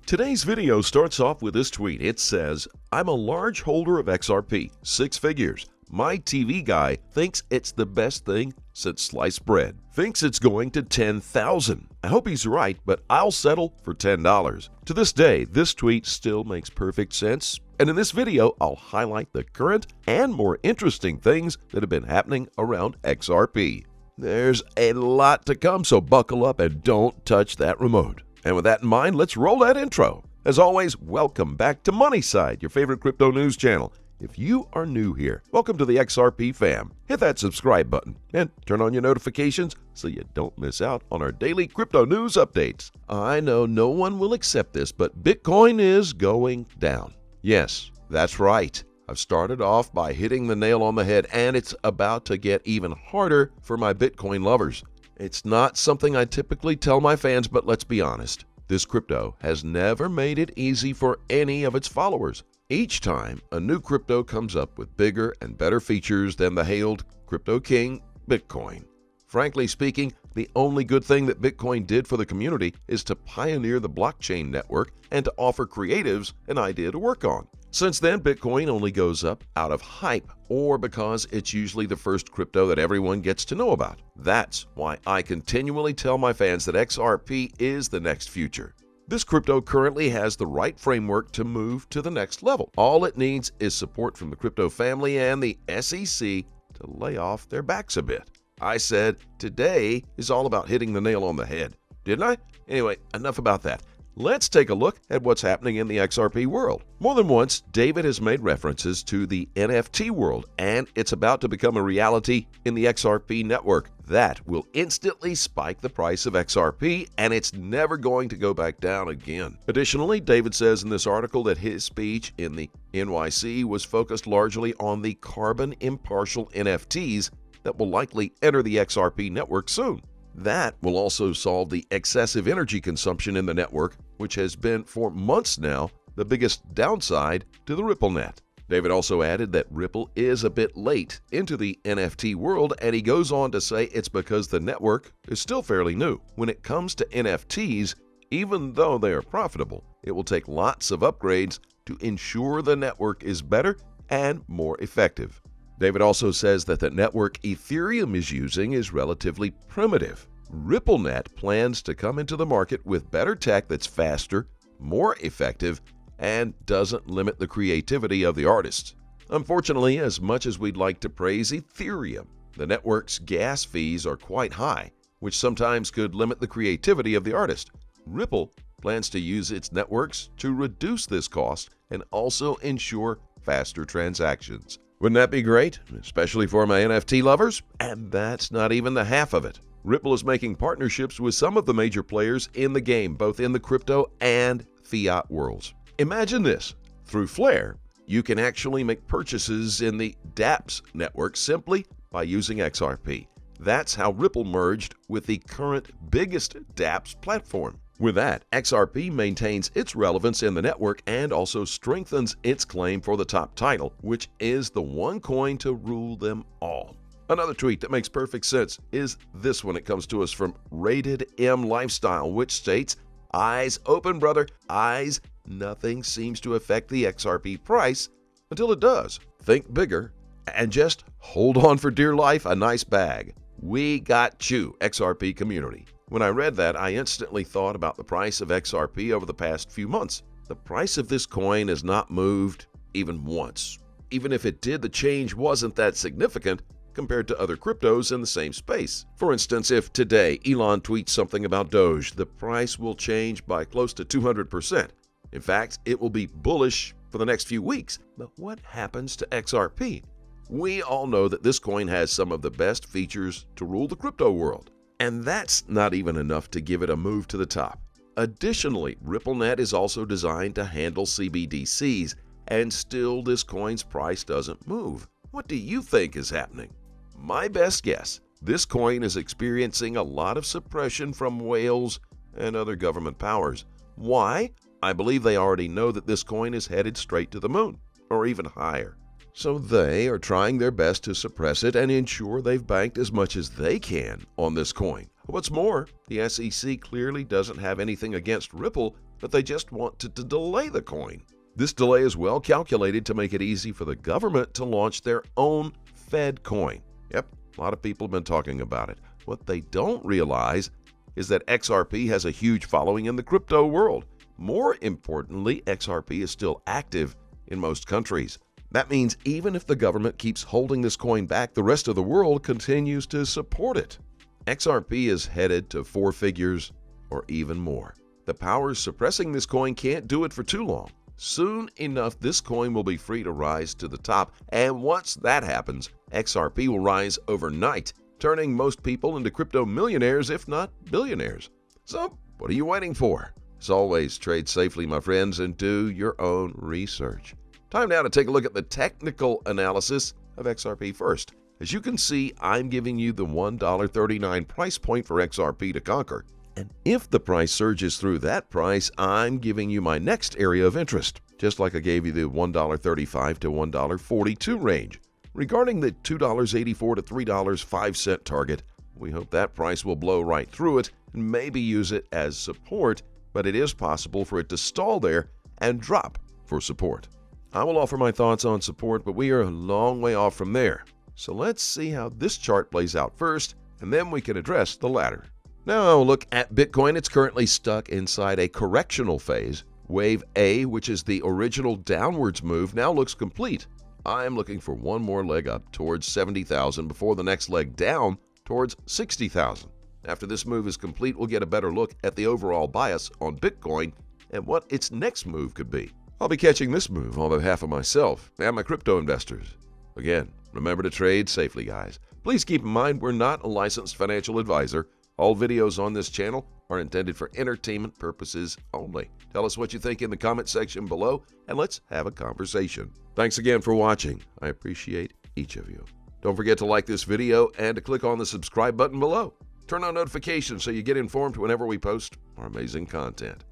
Today's video starts off with this tweet. It says, "I'm a large holder of XRP, 6 figures. My TV guy thinks it's the best thing since sliced bread. Thinks it's going to 10,000. I hope he's right, but I'll settle for $10. To this day, this tweet still makes perfect sense. And in this video, I'll highlight the current and more interesting things that have been happening around XRP. There's a lot to come, so buckle up and don't touch that remote. And with that in mind, let's roll that intro. As always, welcome back to Moneyside, your favorite crypto news channel. If you are new here, welcome to the XRP fam. Hit that subscribe button and turn on your notifications so you don't miss out on our daily crypto news updates. I know no one will accept this, but Bitcoin is going down. Yes, that's right. I've started off by hitting the nail on the head, and it's about to get even harder for my Bitcoin lovers. It's not something I typically tell my fans, but let's be honest. This crypto has never made it easy for any of its followers. Each time, a new crypto comes up with bigger and better features than the hailed crypto king, Bitcoin. Frankly speaking, the only good thing that Bitcoin did for the community is to pioneer the blockchain network and to offer creatives an idea to work on. Since then, Bitcoin only goes up out of hype or because it's usually the first crypto that everyone gets to know about. That's why I continually tell my fans that XRP is the next future. This crypto currently has the right framework to move to the next level. All it needs is support from the crypto family and the SEC to lay off their backs a bit. I said today is all about hitting the nail on the head, didn't I? Anyway, enough about that. Let's take a look at what's happening in the XRP world. More than once, David has made references to the NFT world, and it's about to become a reality in the XRP network. That will instantly spike the price of XRP, and it's never going to go back down again. Additionally, David says in this article that his speech in the NYC was focused largely on the carbon impartial NFTs that will likely enter the XRP network soon. That will also solve the excessive energy consumption in the network, which has been for months now the biggest downside to the RippleNet. David also added that Ripple is a bit late into the NFT world, and he goes on to say it's because the network is still fairly new. When it comes to NFTs, even though they are profitable, it will take lots of upgrades to ensure the network is better and more effective. David also says that the network Ethereum is using is relatively primitive. RippleNet plans to come into the market with better tech that's faster, more effective, and doesn't limit the creativity of the artists. Unfortunately, as much as we'd like to praise Ethereum, the network's gas fees are quite high, which sometimes could limit the creativity of the artist. Ripple plans to use its networks to reduce this cost and also ensure faster transactions. Wouldn't that be great? Especially for my NFT lovers? And that's not even the half of it. Ripple is making partnerships with some of the major players in the game, both in the crypto and fiat worlds. Imagine this. Through Flare, you can actually make purchases in the dApps network simply by using XRP. That's how Ripple merged with the current biggest dApps platform. With that, XRP maintains its relevance in the network and also strengthens its claim for the top title, which is the one coin to rule them all. Another tweet that makes perfect sense is this one. It comes to us from Rated M Lifestyle, which states, "Eyes open, brother, eyes. Nothing seems to affect the XRP price until it does. Think bigger and just hold on for dear life a nice bag. We got you, XRP community." When I read that, I instantly thought about the price of XRP over the past few months. The price of this coin has not moved even once. Even if it did, the change wasn't that significant compared to other cryptos in the same space. For instance, if today Elon tweets something about Doge, the price will change by close to 200%. In fact, it will be bullish for the next few weeks. But what happens to XRP? We all know that this coin has some of the best features to rule the crypto world. And that's not even enough to give it a move to the top. Additionally, RippleNet is also designed to handle CBDCs, and still this coin's price doesn't move. What do you think is happening? My best guess, this coin is experiencing a lot of suppression from whales and other government powers. Why? I believe they already know that this coin is headed straight to the moon, or even higher. So they are trying their best to suppress it and ensure they've banked as much as they can on this coin. What's more, the SEC clearly doesn't have anything against Ripple but they just want to delay the coin. This delay is well calculated to make it easy for the government to launch their own Fed coin. Yep, a lot of people have been talking about it. What they don't realize is that XRP has a huge following in the crypto world. More importantly, XRP is still active in most countries. That means even if the government keeps holding this coin back, the rest of the world continues to support it. XRP is headed to 4 figures or even more. The powers suppressing this coin can't do it for too long. Soon enough, this coin will be free to rise to the top, and once that happens, XRP will rise overnight, turning most people into crypto millionaires, if not billionaires. So, what are you waiting for? As always, trade safely, my friends, and do your own research. Time now to take a look at the technical analysis of XRP first. As you can see, I'm giving you the $1.39 price point for XRP to conquer. And if the price surges through that price, I'm giving you my next area of interest, just like I gave you the $1.35 to $1.42 range. Regarding the $2.84 to $3.05 target, we hope that price will blow right through it and maybe use it as support, but it is possible for it to stall there and drop for support. I will offer my thoughts on support, but we are a long way off from there. So let's see how this chart plays out first, and then we can address the latter. Now I'll look at Bitcoin. It's currently stuck inside a correctional phase. Wave A, which is the original downwards move, now looks complete. I am looking for one more leg up towards 70,000 before the next leg down towards 60,000. After this move is complete, we'll get a better look at the overall bias on Bitcoin and what its next move could be. I'll be catching this move on behalf of myself and my crypto investors. Again, remember to trade safely, guys. Please keep in mind we're not a licensed financial advisor. All videos on this channel are intended for entertainment purposes only. Tell us what you think in the comment section below, and let's have a conversation. Thanks again for watching. I appreciate each of you. Don't forget to like this video and to click on the subscribe button below. Turn on notifications so you get informed whenever we post our amazing content.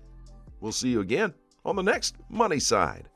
We'll see you again on the next Money Side.